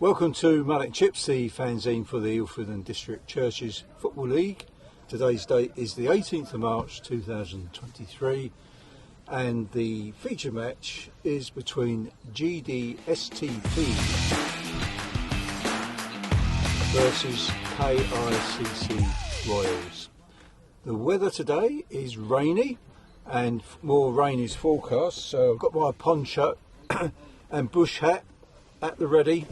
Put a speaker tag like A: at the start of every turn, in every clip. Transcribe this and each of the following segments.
A: Welcome to Mullet and Chips, the fanzine for the Ilford and District Churches Football League. Today's date is the 18th of March 2023 and the feature match is between GDSTP versus KICC Royals. The weather today is rainy and more rain is forecast, so I've got my poncho and bush hat at the ready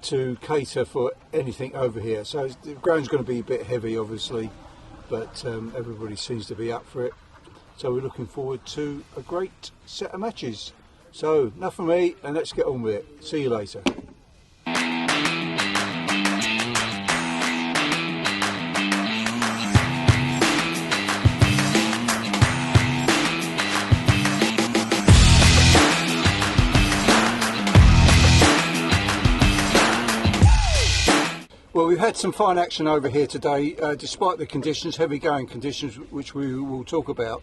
A: to cater for anything over here. So the ground's going to be a bit heavy obviously, but everybody seems to be up for it. So we're looking forward to a great set of matches. So enough from me and let's get on with it. See you later. Well, we've had some fine action over here today, despite the conditions, heavy going conditions, which we will talk about.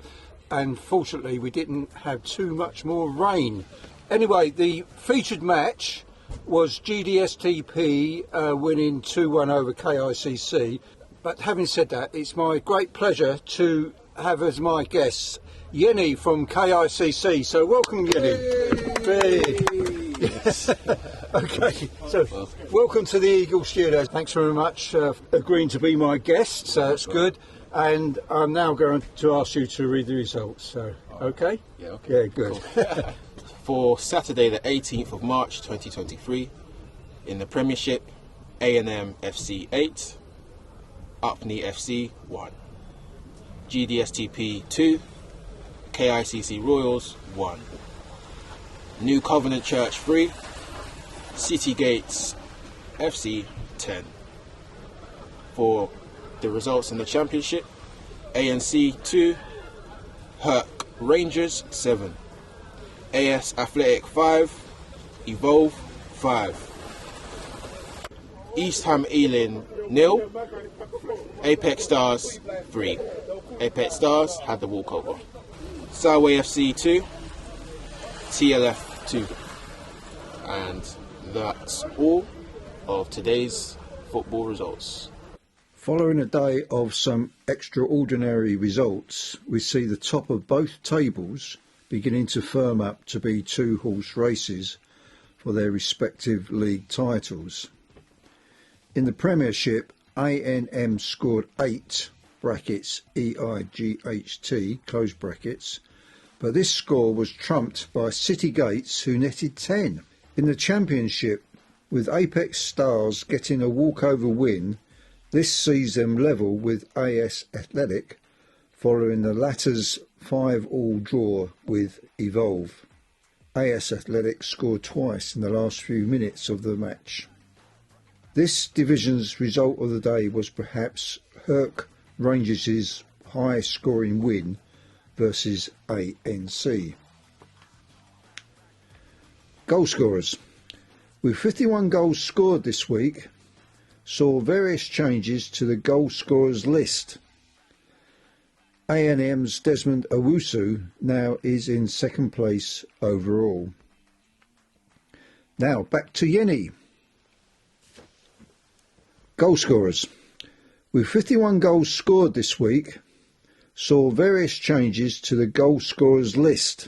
A: And fortunately, we didn't have too much more rain. Anyway, the featured match was GDSTP winning 2-1 over KICC. But having said that, it's my great pleasure to have as my guests Yenny from KICC. So welcome, Yenny. Hey. Yes. Okay, so welcome to the Eagle Studios. Thanks very much for agreeing to be my guest, so it's good. And I'm now going to ask you to read the results, so okay?
B: Yeah, okay.
A: Yeah, good.
B: Cool. For Saturday the 18th of March 2023, in the Premiership, A&M FC 8, Upney FC 1, GDSTP 2, KICC Royals 1, New Covenant Church 3, City Gates FC 10. For the results in the Championship, ANC 2, Herc Rangers 7, AS Athletic 5, Evolve 5, East Ham Ealing 0, Apex Stars 3. Apex Stars had the walkover. Salway FC 2, TLF 2. And that's all of today's football results.
A: Following a day of some extraordinary results, we see the top of both tables beginning to firm up to be two-horse races for their respective league titles. In the Premiership, A&M scored 8 brackets EIGHT close brackets, but this score was trumped by City Gates, who netted 10. In the Championship, with Apex Stars getting a walkover win, this sees them level with AS Athletic, following the latter's 5-all draw with Evolve. AS Athletic scored twice in the last few minutes of the match. This division's result of the day was perhaps Herc Rangers' high-scoring win versus ANC. Goal scorers. With 51 goals scored this week, saw various changes to the goal scorers list. A&M's Desmond Owusu now is in second place overall. Now back to Yenny. Goal scorers. With 51 goals scored this week, saw various changes to the goal scorers list.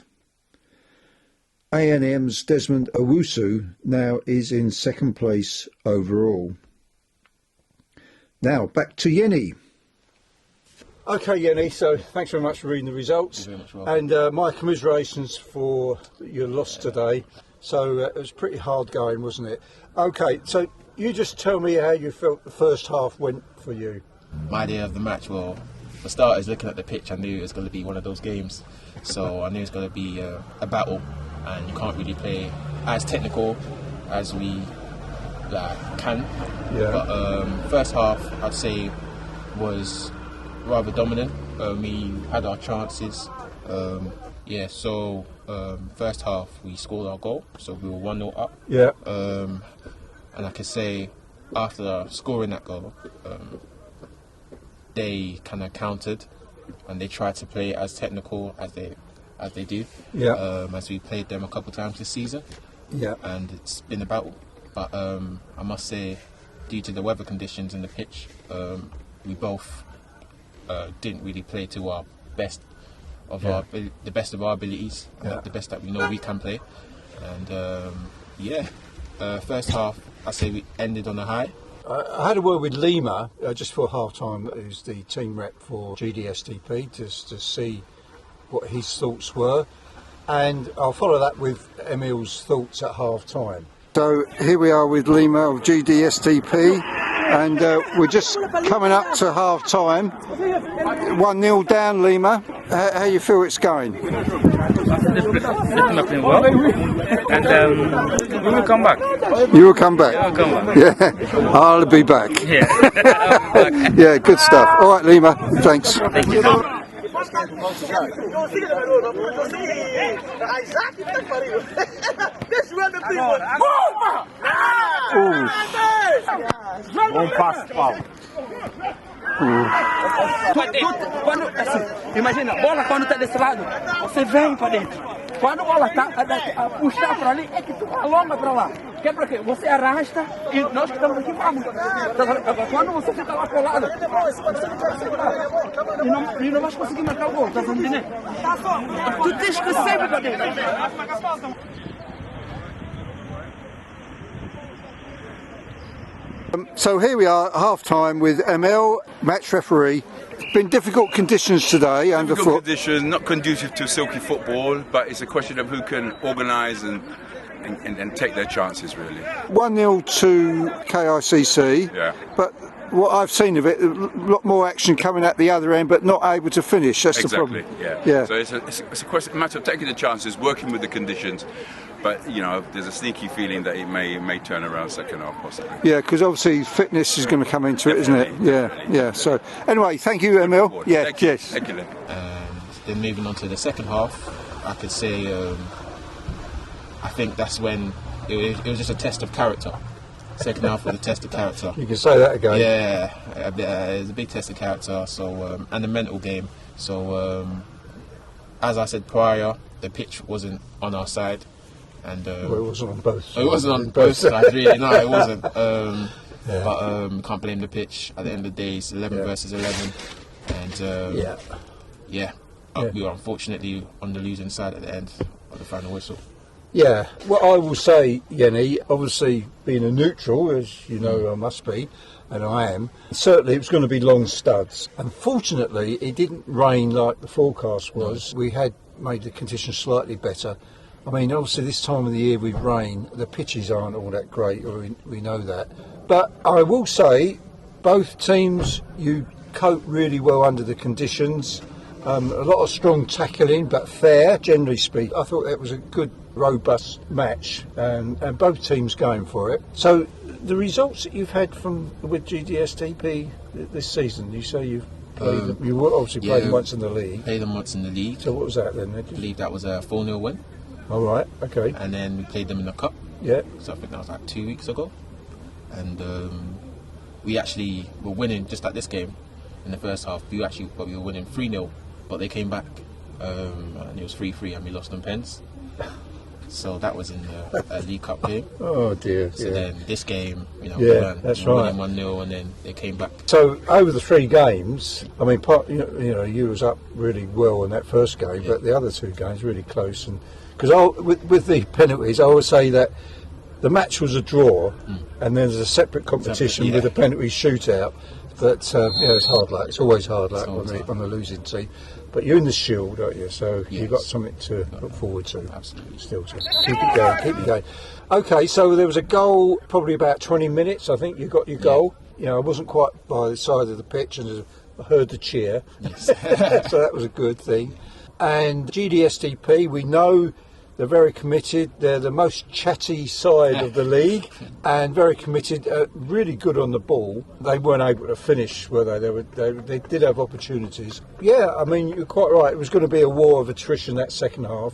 A: A&M's Desmond Owusu now is in second place overall. Now back to Yenny. Okay, Yenny, so thanks very much for reading the results.
B: You're very much welcome.
A: And my commiserations for your loss today. So it was pretty hard going, wasn't it? Okay, so you just tell me how you felt the first half went for you.
B: My idea of the match, well, for starters, looking at the pitch, I knew it was going to be one of those games. So I knew it was going to be a battle, and you can't really play as technical as we can.
A: Yeah.
B: But first half, I'd say, was rather dominant. We had our chances. First half we scored our goal, so we were 1-0 up.
A: Yeah.
B: And I can say, after scoring that goal, they kind of countered and they tried to play as technical as they do.
A: Yeah.
B: As we played them a couple of times this season.
A: Yeah.
B: And it's been a battle. But I must say, due to the weather conditions and the pitch, we both didn't really play to our best of the best of our abilities, the best that we know we can play. And first half, I say we ended on a high.
A: I had a word with Lima just for half time, who's the team rep for GDSTP, just to see what his thoughts were, and I'll follow that with Emil's thoughts at half time. So here we are with Lima of GDSTP, and we're just coming up to half time. 1-0 down, Lima. How you feel it's going?
C: Not playing well, and we will come back.
A: You will come back?
C: Yeah, I'll come back.
A: Yeah, I'll be back.
C: Yeah.
A: Yeah, good stuff. All right, Lima, thanks.
C: Thank you.
D: Bom passe, Paulo. Imagina, a bola quando tá desse lado, você vem pra dentro. Quando a bola tá a puxar pra ali, é que tu alonga pra lá. Que é pra quê? Você arrasta e nós que estamos aqui vamos. Quando você fica lá colado, você não vai segurar. E não vais conseguir marcar o gol, tá entendendo? Tu tens que sempre pra dentro.
A: So here we are, half time with Emil, match referee. Been difficult conditions today underfoot.
E: Difficult conditions, not conducive to silky football, but it's a question of who can organise and take their chances, really.
A: 1-0 to KICC,
E: Yeah.
A: but what I've seen of it, a lot more action coming at the other end, but not able to finish. That's
E: Exactly,
A: the problem.
E: yeah. So it's a matter of taking the chances, working with the conditions, but there's a sneaky feeling that it may turn around second half possibly.
A: Yeah, because obviously fitness is going to come into it, isn't it? Yeah. So anyway, thank you, Emil. Yeah,
E: Thank you.
A: yes.
E: Thank you, Len.
B: Then moving on to the second half, I could say I think that's when it was just a test of character. Second half was a test of character.
A: You can say that again.
B: Yeah, it was a big test of character. So and a mental game. So as I said prior, the pitch wasn't on our side, and
A: Well, it wasn't on both sides.
B: it wasn't on both sides really. No, it wasn't. But can't blame the pitch. At the end of the day, it's 11 versus 11, and we were unfortunately on the losing side at the end of the final whistle.
A: Yeah, well, I will say, Yenny, obviously being a neutral, as you know I must be, and I am, certainly it was going to be long studs. Unfortunately, it didn't rain like the forecast was. We had made the conditions slightly better. I mean, obviously this time of the year with rain, the pitches aren't all that great, we know that. But I will say, both teams, you cope really well under the conditions. A lot of strong tackling, but fair, generally speaking. I thought it was a good, robust match, and both teams going for it. So, the results that you've had with GDSTP this season, you say you've played them, you obviously played them once in the league.
B: Played them once in the league.
A: So what was that then?
B: I believe that was a 4-0 win.
A: All right, okay.
B: And then we played them in the cup.
A: Yeah.
B: So I think that was like 2 weeks ago. And we actually were winning just like this game in the first half. We were winning 3-0. But they came back, and it was 3-3, and we lost on pens. So that was in the League Cup game.
A: Oh dear.
B: So then this game, we
A: that's right.
B: winning 1-0, and then they came back.
A: So over the 3 games, I mean, you was up really well in that first game, but the other 2 games really close. And because with the penalties, I always say that the match was a draw, and there's a separate competition with a penalty shootout. But it's hard luck. It's always hard luck on the losing team. But you're in the Shield, aren't you? So you've got something to look forward to.
B: Absolutely.
A: Still to keep it going. Okay, so there was a goal, probably about 20 minutes. I think you got your goal. I wasn't quite by the side of the pitch, and I heard the cheer.
B: Yes.
A: So that was a good thing. And GDSTP, we know they're very committed. They're the most chatty side of the league, and very committed. Really good on the ball. They weren't able to finish, were they? They did have opportunities. Yeah, I mean, you're quite right. It was going to be a war of attrition that second half,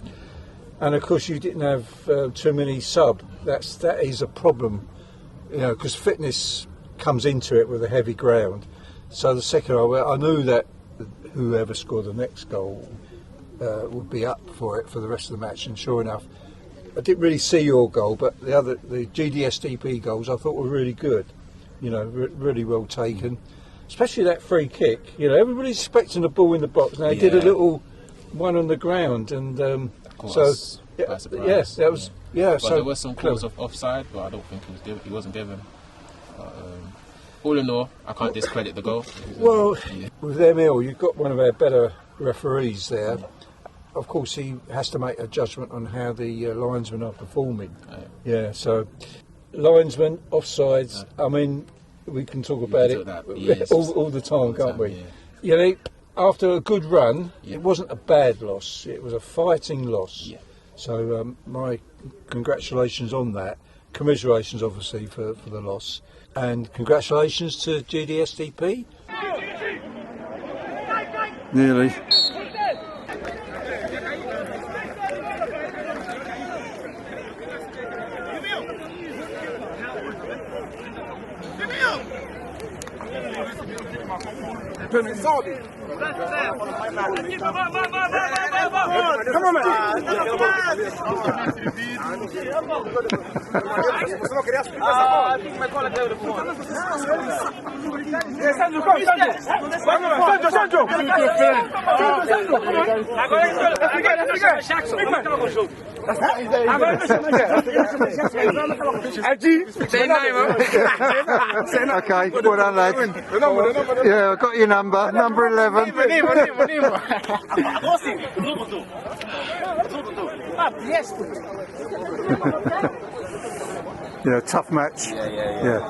A: and of course you didn't have too many sub. That is a problem, because fitness comes into it with a heavy ground. So the second half, I knew that whoever scored the next goal would be up for it for the rest of the match, and sure enough, I didn't really see your goal, but the GDSDP goals I thought were really good. You know, really well taken. Especially that free kick. You know, everybody's expecting the ball in the box. Now he did a little one on the ground, and so that was
B: But
A: so
B: there was some calls of offside, but I don't think he wasn't given. But, all in all, I can't discredit the goal.
A: Well, with Emil, you've got one of our better referees there. Of course, he has to make a judgment on how the linesmen are performing. Yeah, so linesmen, offsides. I mean, we can talk about it all the time, can't we? Yeah. You know, after a good run, it wasn't a bad loss. It was a fighting loss. Yeah. So my congratulations on that. Commiserations, obviously, for the loss. And congratulations to GDSDP. Nearly.
D: Come on, man.
A: Okay, well done, lad. Yeah, I got your number 11. Yeah, tough match. Yeah.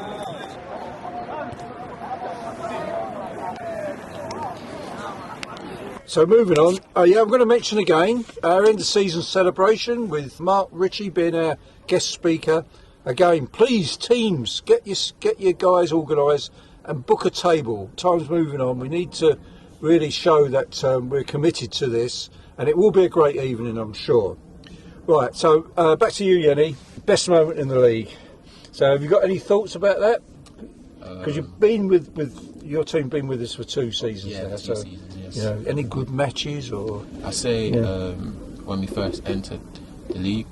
A: So moving on, I'm going to mention again our end of season celebration with Mark Ritchie being our guest speaker. Again, please teams, get your guys organised and book a table. Time's moving on. We need to really show that we're committed to this, and it will be a great evening, I'm sure. Right, so back to you, Yenny. Best moment in the league. So have you got any thoughts about that? Because you've been with your team, been with us for 2 seasons now.
B: Two seasons, yes.
A: You know, any good matches or?
B: I say when we first entered the league,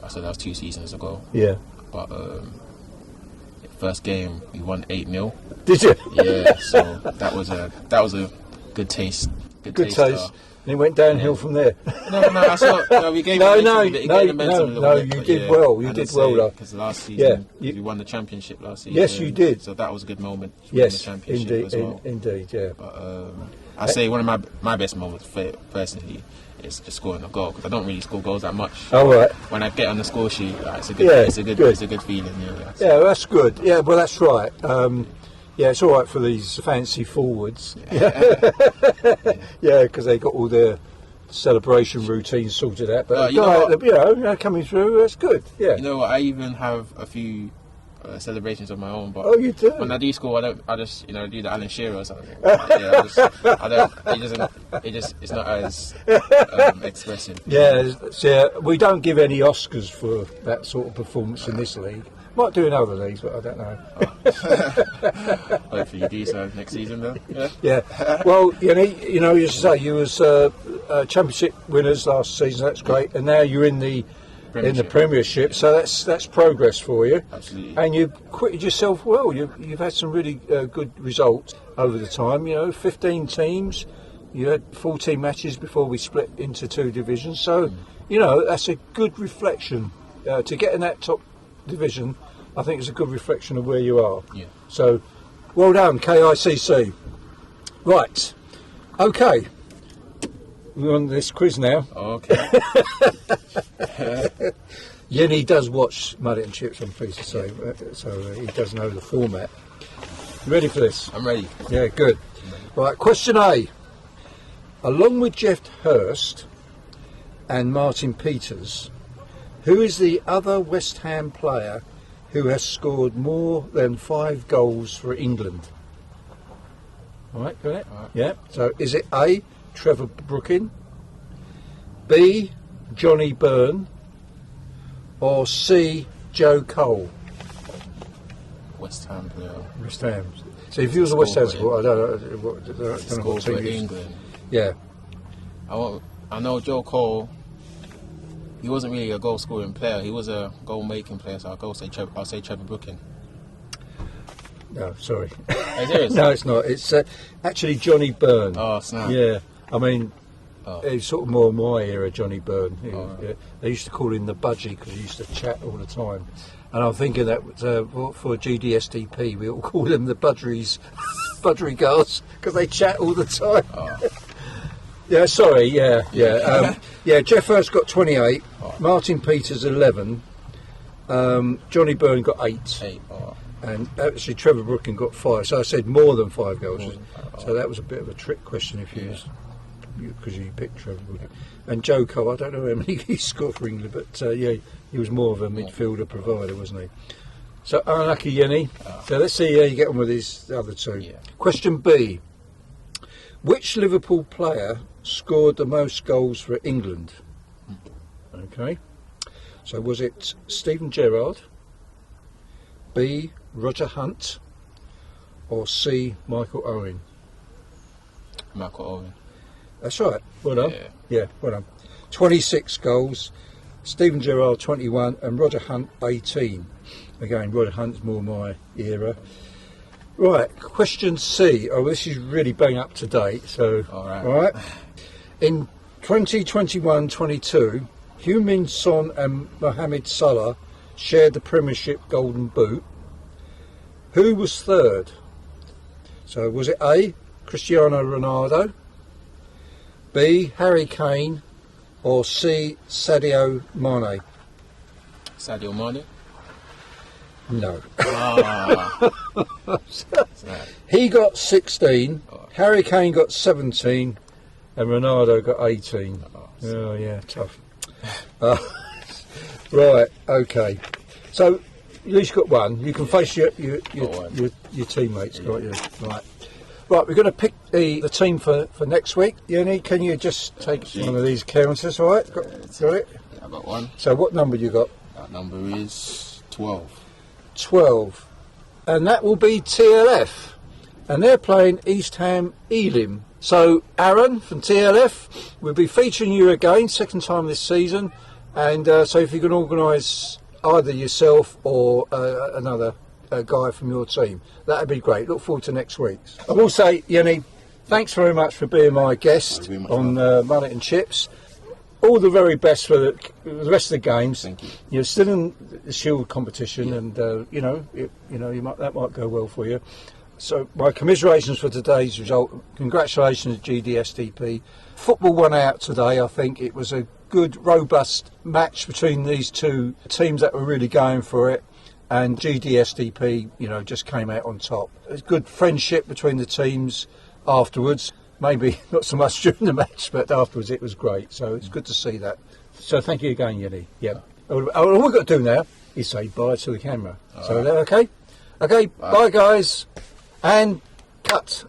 B: I said that was 2 seasons ago.
A: Yeah.
B: But first game we won 8-0.
A: Did you?
B: Yeah. So that was a good taste.
A: Good taste. And it went downhill from there.
B: No, we gave
A: no, you did well. You did well,
B: because last season we won the championship last season.
A: Yes, you did.
B: So that was a good moment.
A: Yes,
B: the championship
A: indeed,
B: as well.
A: indeed, yeah.
B: But I say one of my best moments personally is just scoring a goal, because I don't really score goals that much.
A: Oh, right.
B: When I get on the score sheet, it's a good feeling.
A: Yeah, that's good. Yeah, well, that's right. Yeah, it's all right for these fancy forwards. Yeah, because they got all their celebration routines sorted out. But coming through, that's good. Yeah.
B: You know what? I even have a few celebrations of my own. But
A: you do?
B: When I do score, I just do the Alan Shearer or something. It's not as expressive.
A: Yeah, we don't give any Oscars for that sort of performance in this league. Might do in other leagues, but I don't know.
B: Hopefully you do so next season, though.
A: Yeah. Well, as you say, you was championship winners last season. That's great, and now you're in the Premiership. So that's progress for you.
B: Absolutely.
A: And you've acquitted yourself well. You've had some really good results over the time. 15 teams. You had 14 matches before we split into 2 divisions. So that's a good reflection to get in that top division. I think it's a good reflection of where you are.
B: Yeah.
A: So, well done, KICC. Right. Okay. We're on this quiz now.
B: Okay.
A: Yenny does watch Mullet and Chips, I'm pleased to say, so he does know the format. You ready for this?
B: I'm ready.
A: Yeah, good. Right, question A. Along with Jeff Hurst and Martin Peters, who is the other West Ham player who has scored more than 5 goals for England? All right, got it?
B: All right.
A: Yeah. So is it A, Trevor Brooking, B, Johnny Byrne, or C, Joe Cole?
B: West Ham player.
A: West Ham. So if you was a West Ham supporter, I don't know what team
B: for England.
A: Yeah.
B: I know Joe Cole he wasn't really a goal scoring player. He was a goal making player. So I'll say Trevor Brooking.
A: No, sorry.
B: Are you serious?
A: No, it's not. It's actually Johnny Byrne.
B: Oh, snap.
A: Yeah, I mean, it's sort of more my era, Johnny Byrne. Yeah. They used to call him the Budgie because he used to chat all the time. And I'm thinking that for GDSTP, we all call them the Budgery girls, because they chat all the time. Yeah, sorry, yeah. Jeff Hurst got 28, Martin Peters 11, Johnny Byrne got 8. And actually Trevor Brooking got 5, so I said more than 5 goals. So that was a bit of a trick question if you because you picked Trevor Brooking. And Joe Cole, I don't know how many he scored for England, but he was more of a midfielder provider, wasn't he? So unlucky, Yenny. So let's see how you get on with these other two. Yeah. Question B. Which Liverpool player scored the most goals for England? Okay. So was it Steven Gerrard, B. Roger Hunt, or C. Michael Owen?
B: Michael Owen.
A: That's right. Well done. Yeah, well done. 26 goals. Steven Gerrard 21 and Roger Hunt 18. Again, Roger Hunt's more my era. Right, question C. Oh, this is really bang up to date. So, all right. In 2021-22, Heung-min Son and Mohamed Salah shared the Premiership Golden Boot. Who was third? So, was it A. Cristiano Ronaldo, B. Harry Kane, or C. Sadio Mane?
B: Sadio Mane?
A: No. He got 16, Harry Kane got 17, and Ronaldo got 18. Oh yeah, tough. Right, okay. So at least you got one. You can face your teammates, can't you? Right, we're going to pick the team for next week. Yenny, can you just take one of these counters, all right? Got it?
B: Yeah, I got one.
A: So what number you got?
B: That number is 12.
A: 12. And that will be TLF. And they're playing East Ham Ealing. So Aaron from TLF will be featuring you again, second time this season. And so if you can organise either yourself or another guy from your team, that'd be great. Look forward to next week. I will say, Yenny, thanks very much for being my guest on Mullet and Chips. All the very best for the rest of the games.
B: Thank you.
A: You're still in the Shield competition, and that might go well for you. So my commiserations for today's result. Congratulations, GDSTP. Football won out today. I think it was a good, robust match between these two teams that were really going for it. And GDSTP, just came out on top. There's good friendship between the teams afterwards. Maybe not so much during the match, but afterwards it was great. So it's good to see that. So thank you again, Yenny. Yeah. All we've got to do now is say bye to the camera. So okay? Okay, bye guys. And cut.